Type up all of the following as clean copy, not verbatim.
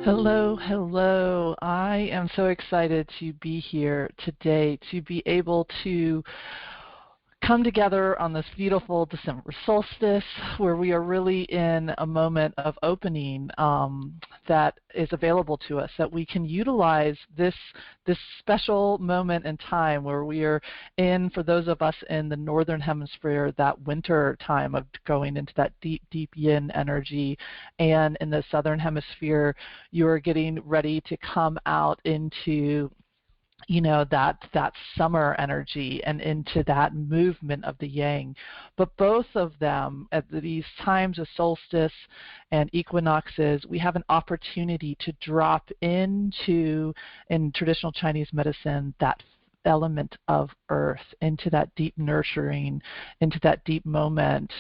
Hello, hello. I am so excited to be here today to be able to come together on this beautiful December solstice where we are really in a moment of opening that is available to us, that we can utilize this special moment in time where we are in, for those of us in the northern hemisphere, that winter time of going into that deep, deep yin energy, and in the southern hemisphere, you are getting ready to come out into that summer energy and into that movement of the yang. But both of them, at these times of solstice and equinoxes, we have an opportunity to drop into, in traditional Chinese medicine, that element of earth, into that deep nurturing, into that deep moment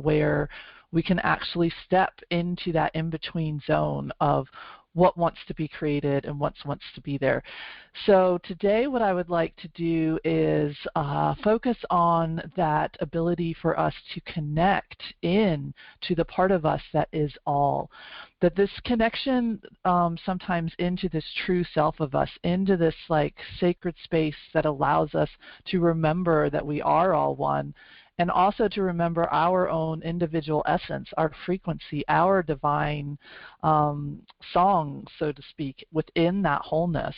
where we can actually step into that in-between zone of what wants to be created and what wants to be there. So today what I would like to do is focus on that ability for us to connect in to the part of us that is all. That this connection sometimes into this true self of us, into this like sacred space that allows us to remember that we are all one, and also to remember our own individual essence, our frequency, our divine song, so to speak, within that wholeness,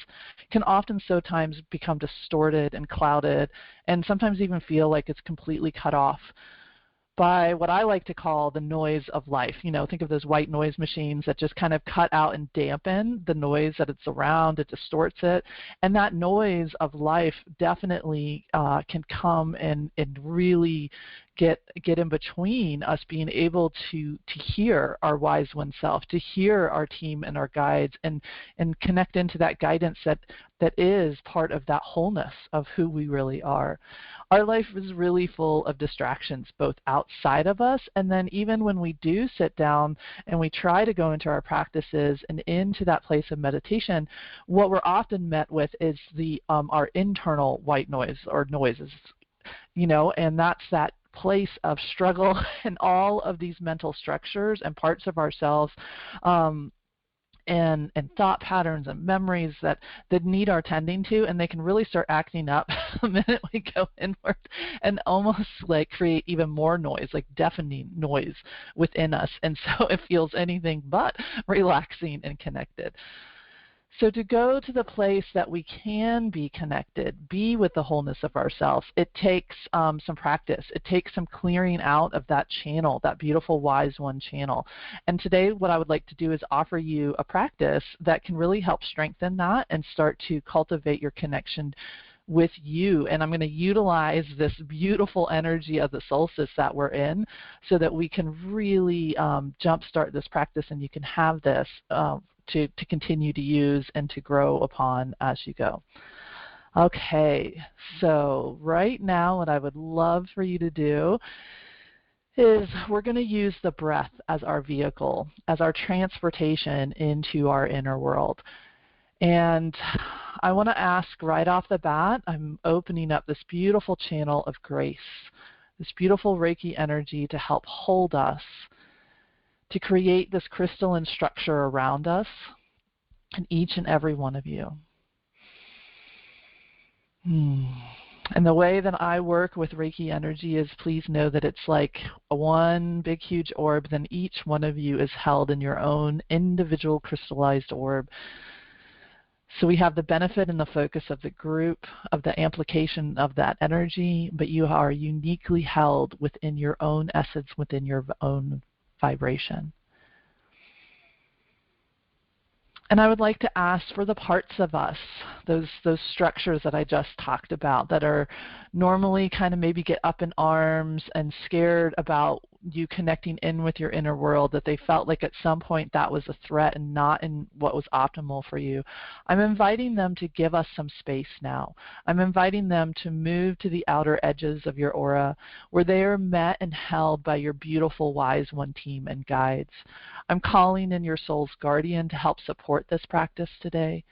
can often sometimes become distorted and clouded, and sometimes even feel like it's completely cut off by what I like to call the noise of life. Think of those white noise machines that just kind of cut out and dampen the noise that it's around, it distorts it. And that noise of life definitely can come and really get in between us being able to hear our wise one self, to hear our team and our guides, and connect into that guidance that is part of that wholeness of who we really are. Our life is really full of distractions, both outside of us, and then even when we do sit down and we try to go into our practices and into that place of meditation, what we're often met with is our internal white noise or noises, and that's that place of struggle and all of these mental structures and parts of ourselves and thought patterns and memories that need our tending to, and they can really start acting up the minute we go inward and almost like create even more noise, like deafening noise within us. And so it feels anything but relaxing and connected. So to go to the place that we can be connected, be with the wholeness of ourselves, it takes some practice. It takes some clearing out of that channel, that beautiful wise one channel. And today what I would like to do is offer you a practice that can really help strengthen that and start to cultivate your connection with you. And I'm going to utilize this beautiful energy of the solstice that we're in so that we can really jumpstart this practice, and you can have this to continue to use and to grow upon as you go. Okay, so right now what I would love for you to do is we're going to use the breath as our vehicle, as our transportation into our inner world. And I want to ask right off the bat, I'm opening up this beautiful channel of grace, this beautiful Reiki energy to help hold us, to create this crystalline structure around us and each and every one of you. And the way that I work with Reiki energy is, please know that it's like one big huge orb, then each one of you is held in your own individual crystallized orb. So we have the benefit and the focus of the group, of the amplification of that energy, but you are uniquely held within your own essence, within your own vibration. And I would like to ask for the parts of us, those structures that I just talked about that are normally kind of maybe get up in arms and scared about you connecting in with your inner world, that they felt like at some point that was a threat and not in what was optimal for you. I'm inviting them to give us some space now. I'm inviting them to move to the outer edges of your aura where they are met and held by your beautiful wise one team and guides. I'm calling in your soul's guardian to help support this practice today.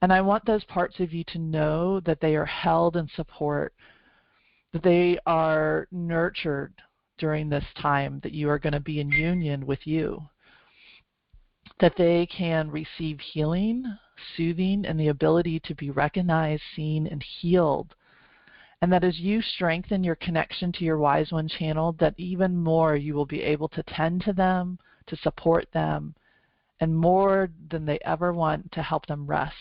And I want those parts of you to know that they are held in support, that they are nurtured during this time, that you are going to be in union with you. that they can receive healing, soothing, and the ability to be recognized, seen, and healed. And that as you strengthen your connection to your Wise One channel, that even more you will be able to tend to them, to support them, and more than they ever want, to help them rest,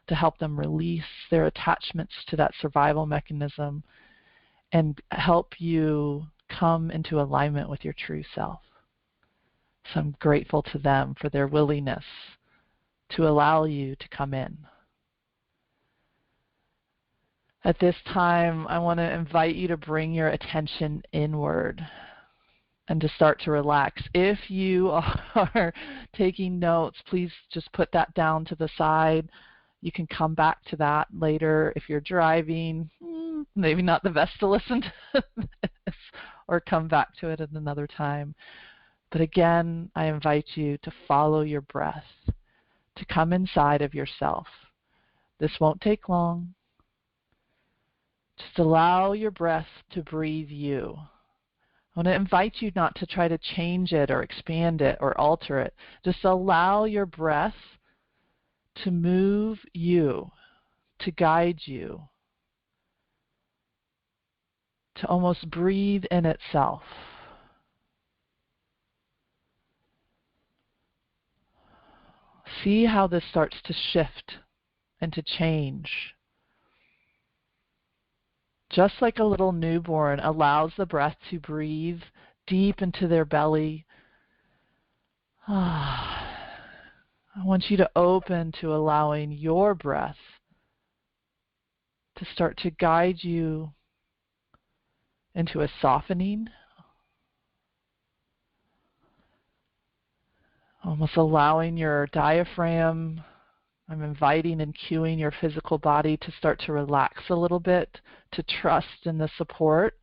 to help them release their attachments to that survival mechanism, and help you come into alignment with your true self. So I'm grateful to them for their willingness to allow you to come in. At this time, I want to invite you to bring your attention inward and to start to relax. If you are taking notes, please just put that down to the side. You can come back to that later. If you're driving, maybe not the best to listen to this, or come back to it at another time. But again, I invite you to follow your breath, to come inside of yourself. This won't take long. Just allow your breath to breathe you. I want to invite you not to try to change it or expand it or alter it. Just allow your breath to move you, to guide you, to almost breathe in itself. See how this starts to shift and to change. Just like a little newborn allows the breath to breathe deep into their belly. I want you to open to allowing your breath to start to guide you into a softening, almost allowing your diaphragm. I'm inviting and cueing your physical body to start to relax a little bit, to trust in the support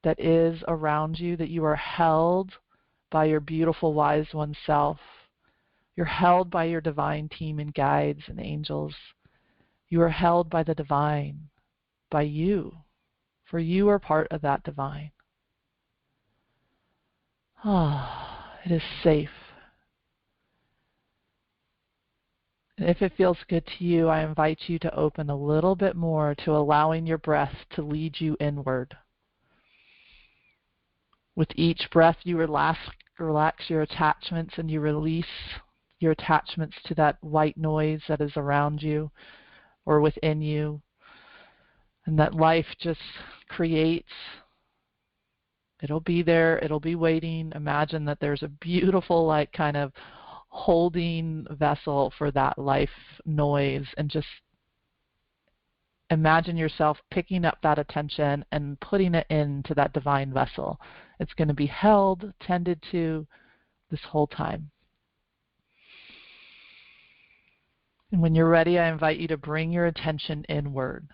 that is around you, that you are held by your beautiful Wise One self. You're held by your divine team and guides and angels. You are held by the divine, by you, for you are part of that divine. It is safe. And if it feels good to you, I invite you to open a little bit more to allowing your breath to lead you inward. With each breath, you relax your attachments and you release your attachments to that white noise that is around you or within you. And that life just creates. It'll be there. It'll be waiting. Imagine that there's a beautiful, like, kind of holding vessel for that life noise, and just imagine yourself picking up that attention and putting it into that divine vessel. It's going to be held, tended to this whole time. And when you're ready, I invite you to bring your attention inward.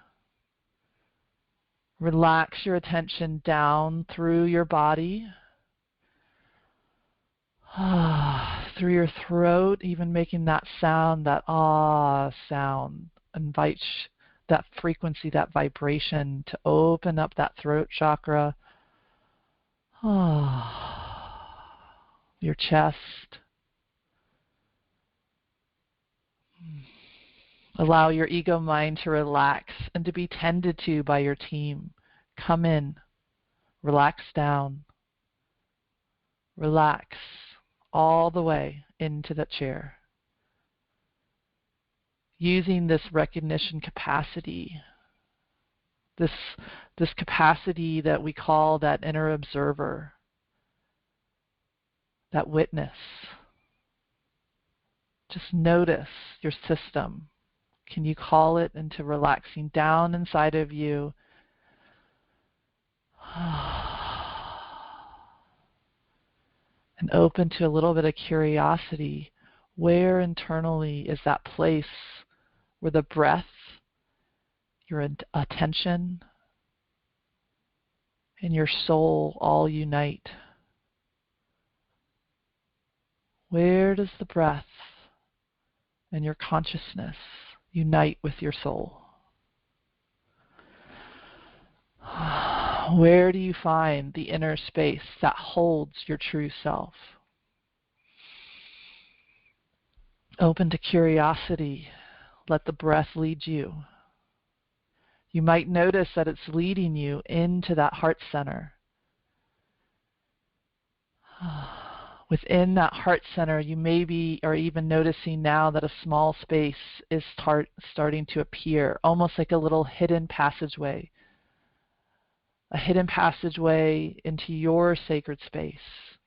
Relax your attention down through your body, through your throat, even making that sound, that ah sound. Invite that frequency, that vibration to open up that throat chakra, your chest. Allow your ego mind to relax and to be tended to by your team. Come in, relax down, relax all the way into the chair. Using this recognition capacity, this capacity that we call that inner observer, that witness. Just notice your system. Can you call it into relaxing down inside of you? And open to a little bit of curiosity. Where internally is that place where the breath, your attention, and your soul all unite? Where does the breath and your consciousness unite with your soul? Where do you find the inner space that holds your true self? Open to curiosity. Let the breath lead you. You might notice that it's leading you into that heart center. Within that heart center, you maybe are even noticing now that a small space is starting to appear, almost like a little hidden passageway. A hidden passageway into your sacred space,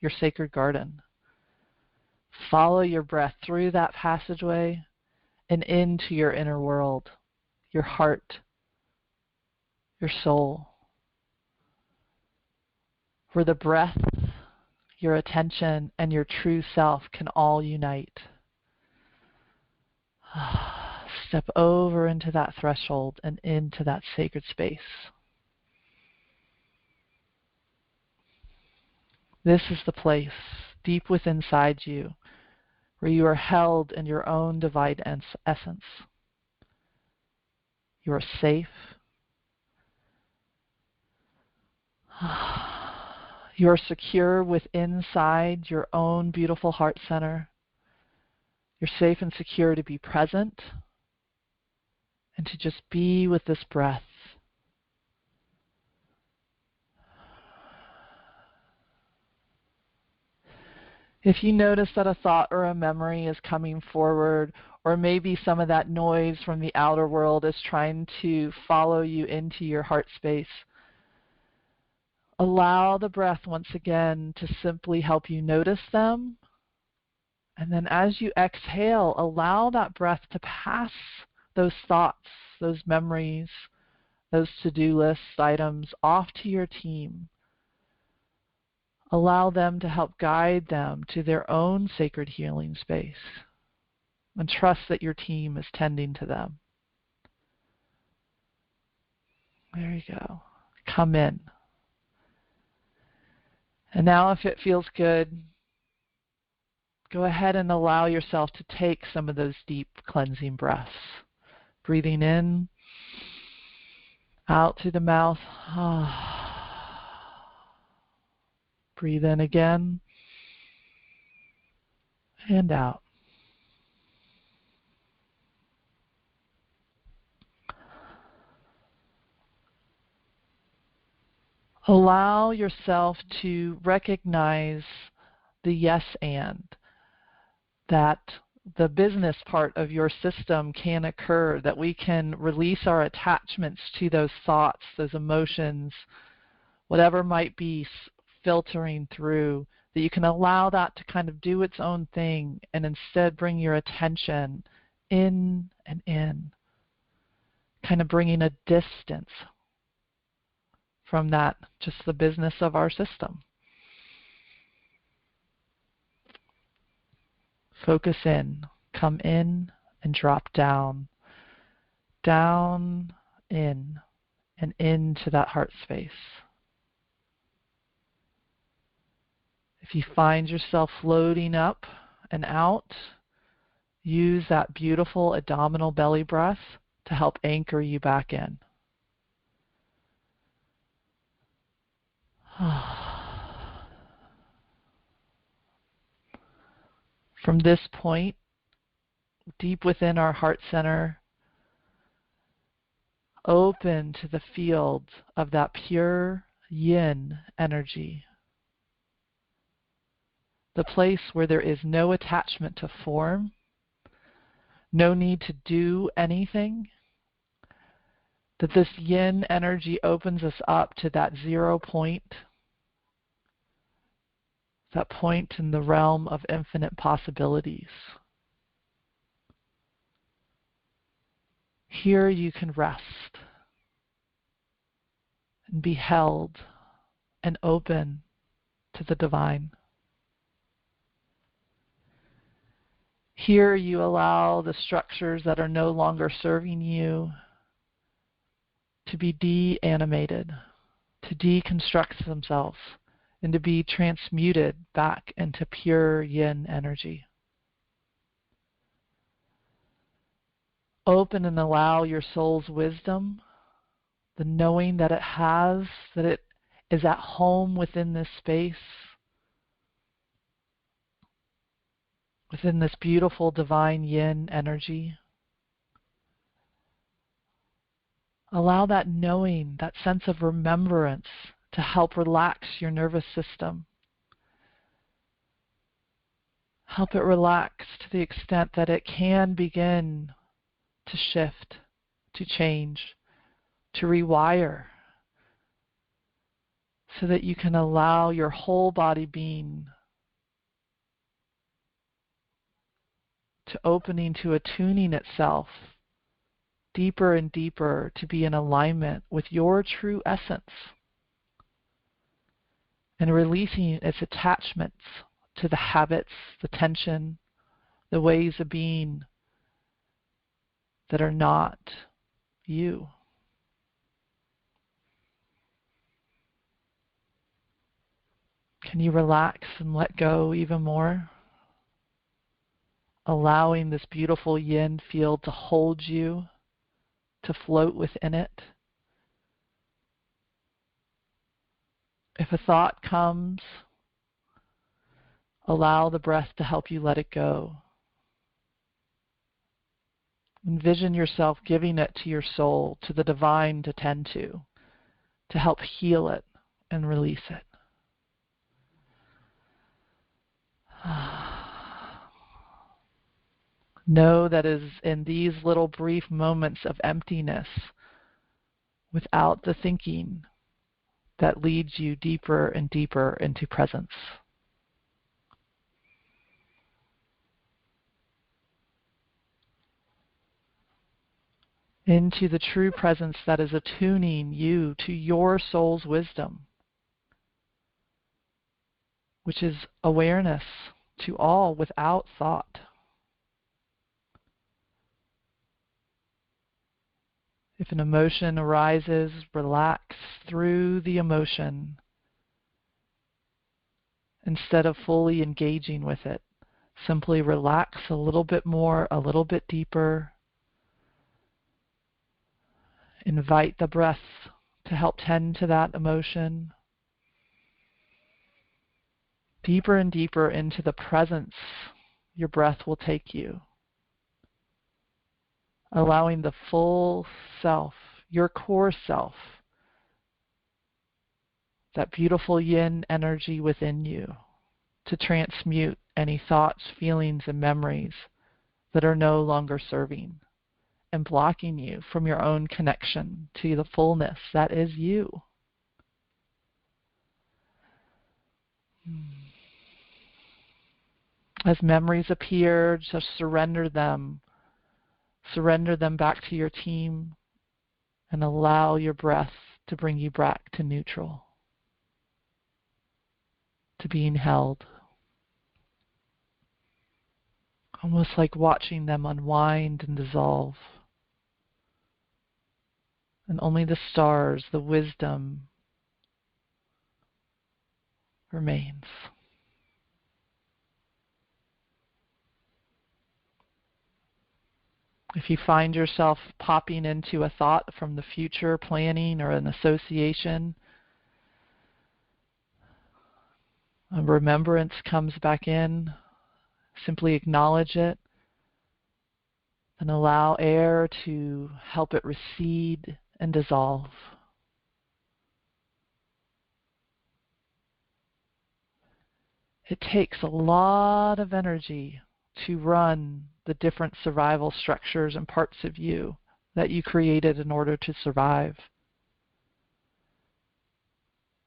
your sacred garden. Follow your breath through that passageway and into your inner world, your heart, your soul, where the breath, your attention, and your true self can all unite. Step over into that threshold and into that sacred space. This is the place deep within inside you where you are held in your own divine essence. You are safe. You are secure within inside your own beautiful heart center. You're safe and secure to be present and to just be with this breath. If you notice that a thought or a memory is coming forward, or maybe some of that noise from the outer world is trying to follow you into your heart space, allow the breath once again to simply help you notice them. And then as you exhale, allow that breath to pass those thoughts, those memories, those to-do list items off to your team. Allow them to help guide them to their own sacred healing space. And trust that your team is tending to them. There you go. Come in. And now if it feels good, go ahead and allow yourself to take some of those deep cleansing breaths. Breathing in, out through the mouth. Breathe in again, and out. Allow yourself to recognize the yes and, that the business part of your system can occur, that we can release our attachments to those thoughts, those emotions, whatever might be filtering through, that you can allow that to kind of do its own thing and instead bring your attention in and in, kind of bringing a distance from that, just the business of our system. Focus in, come in and drop down, down, in, and into that heart space. If you find yourself floating up and out, use that beautiful abdominal belly breath to help anchor you back in. From this point, deep within our heart center, open to the field of that pure yin energy. The place where there is no attachment to form, no need to do anything, that this yin energy opens us up to that 0 point, that point in the realm of infinite possibilities. Here you can rest and be held and open to the divine. Here you allow the structures that are no longer serving you to be de-animated, to deconstruct themselves, and to be transmuted back into pure yin energy. Open and allow your soul's wisdom, the knowing that it is at home within this space. within this beautiful divine yin energy. Allow that knowing, that sense of remembrance to help relax your nervous system. Help it relax to the extent that it can begin to shift, to change, to rewire, so that you can allow your whole body being to opening, to attuning itself deeper and deeper to be in alignment with your true essence and releasing its attachments to the habits, the tension, the ways of being that are not you. Can you relax and let go even more? Allowing this beautiful yin field to hold you, to float within it. If a thought comes, allow the breath to help you let it go. Envision yourself giving it to your soul, to the divine to tend to help heal it and release it. Know that is in these little brief moments of emptiness, without the thinking, that leads you deeper and deeper into presence. Into the true presence that is attuning you to your soul's wisdom, which is awareness to all without thought. If an emotion arises, relax through the emotion instead of fully engaging with it. Simply relax a little bit more, a little bit deeper. Invite the breath to help tend to that emotion. Deeper and deeper into the presence your breath will take you. Allowing the full self, your core self, that beautiful yin energy within you, to transmute any thoughts, feelings, and memories that are no longer serving and blocking you from your own connection to the fullness that is you. As memories appear, just surrender them. Surrender them back to your team and allow your breath to bring you back to neutral, to being held. Almost like watching them unwind and dissolve. And only the stars, the wisdom, remains. If you find yourself popping into a thought from the future, planning, or an association, a remembrance comes back in, simply acknowledge it and allow air to help it recede and dissolve. It takes a lot of energy to run the different survival structures and parts of you that you created in order to survive.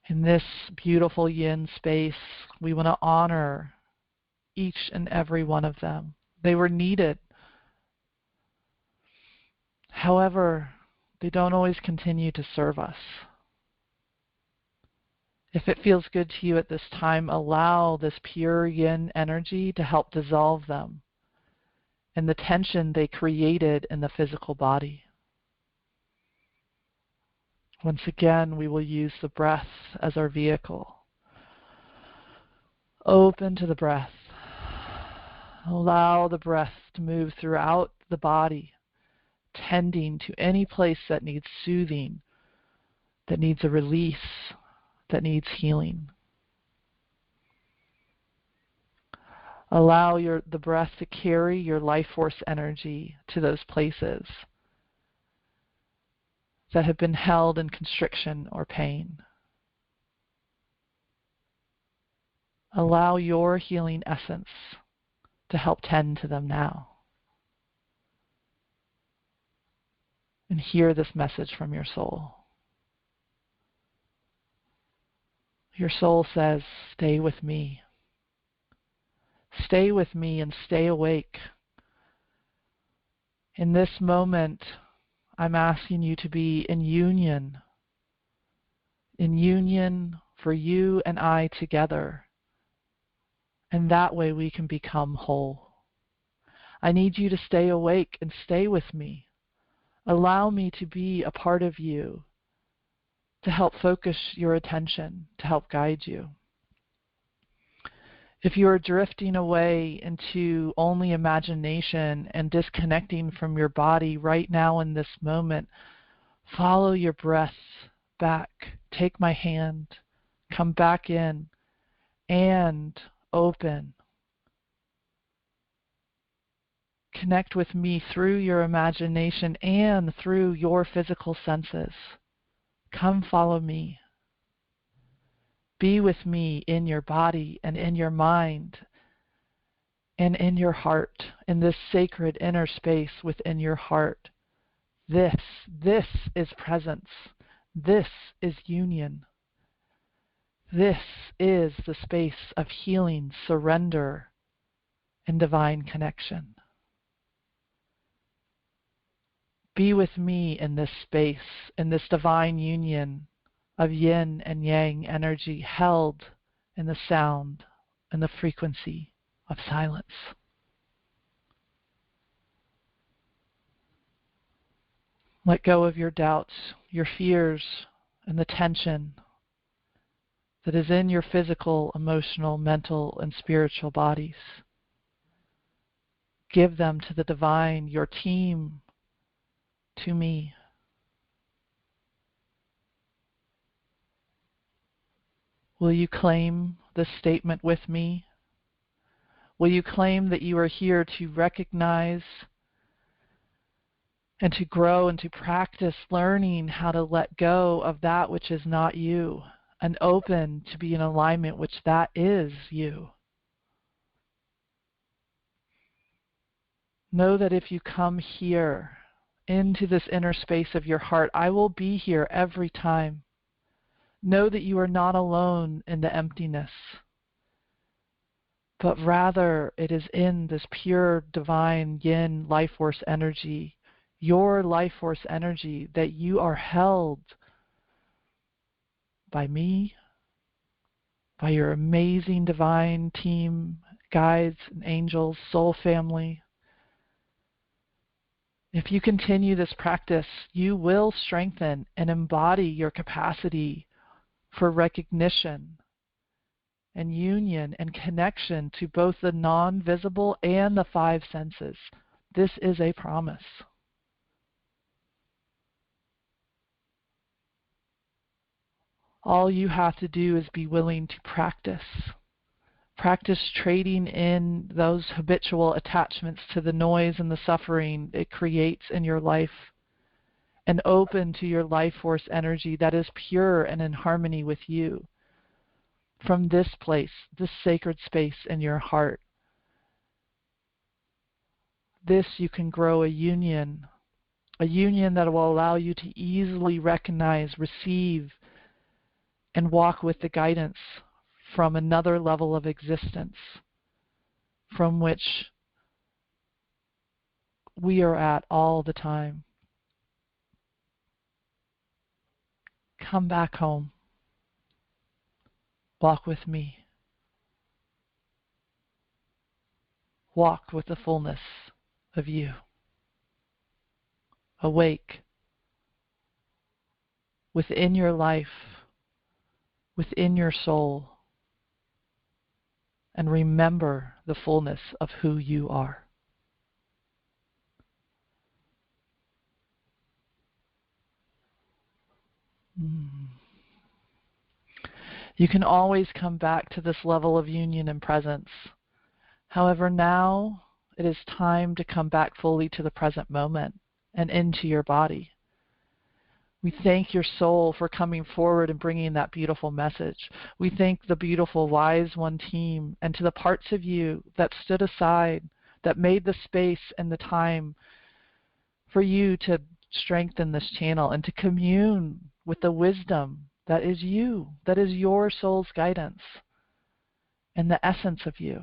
In this beautiful yin space, we want to honor each and every one of them. They were needed. However, they don't always continue to serve us. If it feels good to you at this time, allow this pure yin energy to help dissolve them and the tension they created in the physical body. Once again, we will use the breath as our vehicle. Open to the breath. Allow the breath to move throughout the body, tending to any place that needs soothing, that needs a release, that needs healing. Allow the breath to carry your life force energy to those places that have been held in constriction or pain. Allow your healing essence to help tend to them now. And hear this message from your soul. Your soul says, stay with me. Stay with me and stay awake. In this moment, I'm asking you to be in union for you and I together. And that way we can become whole. I need you to stay awake and stay with me. Allow me to be a part of you, to help focus your attention, to help guide you. If you are drifting away into only imagination and disconnecting from your body right now in this moment, follow your breath back. Take my hand, come back in, and open. Connect with me through your imagination and through your physical senses. Come follow me. Be with me in your body and in your mind and in your heart, in this sacred inner space within your heart. This is presence. This is union. This is the space of healing, surrender, and divine connection. Be with me in this space, in this divine union of yin and yang energy held in the sound and the frequency of silence. Let go of your doubts, your fears, and the tension that is in your physical, emotional, mental, and spiritual bodies. Give them to the divine, your team, to me. Will you claim this statement with me? Will you claim that you are here to recognize and to grow and to practice learning how to let go of that which is not you, and open to be in alignment which that is you? Know that if you come here into this inner space of your heart, I will be here every time. Know that you are not alone in the emptiness, but rather it is in this pure divine yin life force energy, your life force energy, that you are held by me, by your amazing divine team, guides and angels, soul family. If you continue this practice, you will strengthen and embody your capacity for recognition and union and connection to both the non-visible and the five senses. This is a promise. All you have to do is be willing to practice. Practice trading in those habitual attachments to the noise and the suffering it creates in your life, and open to your life force energy that is pure and in harmony with you. From this place, this sacred space in your heart, this you can grow a union that will allow you to easily recognize, receive, and walk with the guidance from another level of existence from which we are at all the time. Come back home. Walk with me. Walk with the fullness of you. Awake within your life, within your soul, and remember the fullness of who you are. You can always come back to this level of union and presence. However, now it is time to come back fully to the present moment and into your body. We thank your soul for coming forward and bringing that beautiful message. We thank the beautiful Wise One team and to the parts of you that stood aside, that made the space and the time for you to strengthen this channel and to commune with the wisdom that is you, that is your soul's guidance and the essence of you.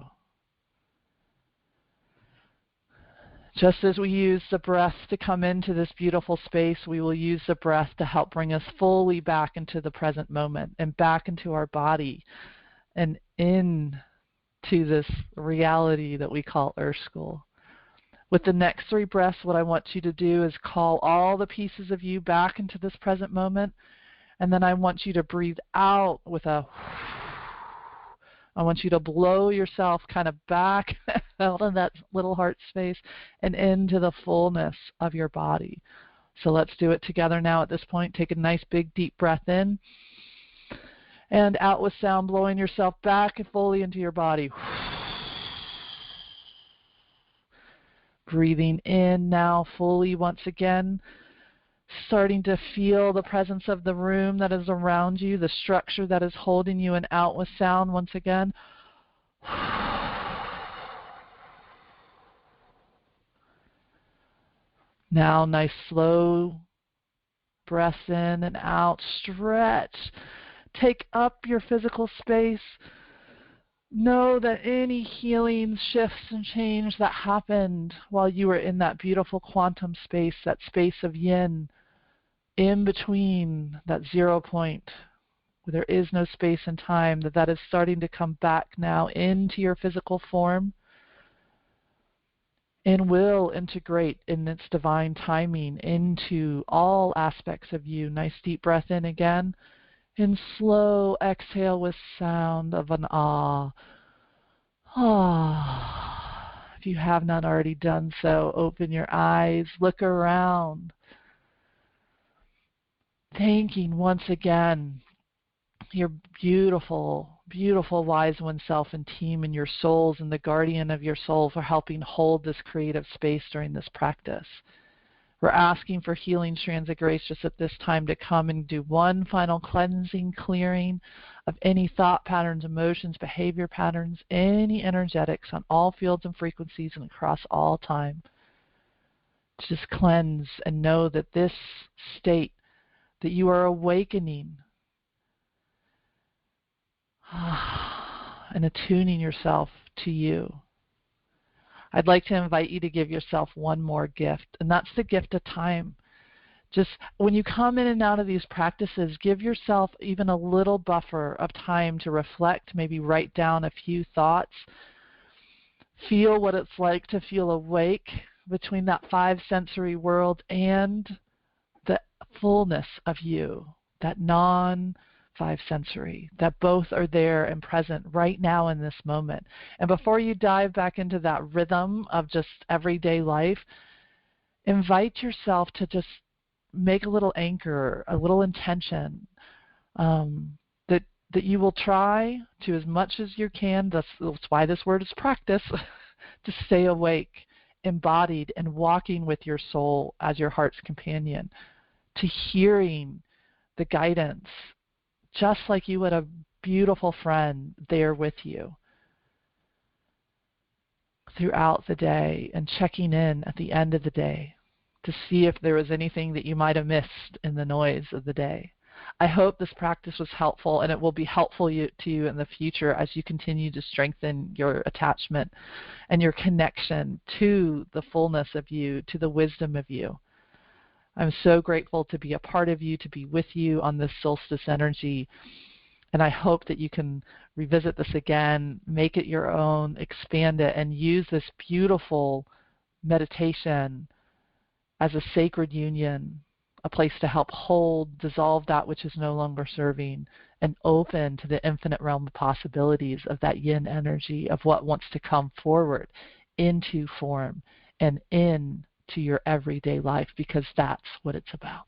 Just as we use the breath to come into this beautiful space, we will use the breath to help bring us fully back into the present moment and back into our body and into this reality that we call Earth School. With the next 3 breaths, what I want you to do is call all the pieces of you back into this present moment, and then I want you to breathe out with a I want you to blow yourself kind of back out of that little heart space and into the fullness of your body. So let's do it together now at this point. Take a nice big deep breath in and out with sound, blowing yourself back fully into your body. Breathing in now fully once again, starting to feel the presence of the room that is around you, the structure that is holding you, and out with sound once again. Now, nice slow breaths in and out. Stretch. Take up your physical space. Know that any healing shifts and change that happened while you were in that beautiful quantum space, that space of yin, in between that 0 point where there is no space and time, that is starting to come back now into your physical form and will integrate in its divine timing into all aspects of you. Nice deep breath in again, and slow exhale with sound of an ah. Ah. If you have not already done so, open your eyes, look around. Thanking once again your beautiful, beautiful Wise One self and team and your souls and the guardian of your soul for helping hold this creative space during this practice. We're asking for healing strands of grace just at this time to come and do one final cleansing, clearing of any thought patterns, emotions, behavior patterns, any energetics on all fields and frequencies and across all time. To just cleanse and know that this state that you are awakening and attuning yourself to you. I'd like to invite you to give yourself one more gift, and that's the gift of time. Just when you come in and out of these practices, give yourself even a little buffer of time to reflect, maybe write down a few thoughts, feel what it's like to feel awake between that 5 sensory world and the fullness of you, that non-5 sensory, that both are there and present right now in this moment. And before you dive back into that rhythm of just everyday life, invite yourself to just make a little anchor, a little intention that you will try to, as much as you can, that's why this word is practice, to stay awake, embodied, and walking with your soul as your heart's companion, to hearing the guidance, just like you would a beautiful friend there with you throughout the day, and checking in at the end of the day to see if there was anything that you might have missed in the noise of the day. I hope this practice was helpful, and it will be helpful to you in the future as you continue to strengthen your attachment and your connection to the fullness of you, to the wisdom of you. I'm so grateful to be a part of you, to be with you on this solstice energy, and I hope that you can revisit this again, make it your own, expand it, and use this beautiful meditation as a sacred union, a place to help hold, dissolve that which is no longer serving, and open to the infinite realm of possibilities of that yin energy, of what wants to come forward into form and into your everyday life, because that's what it's about.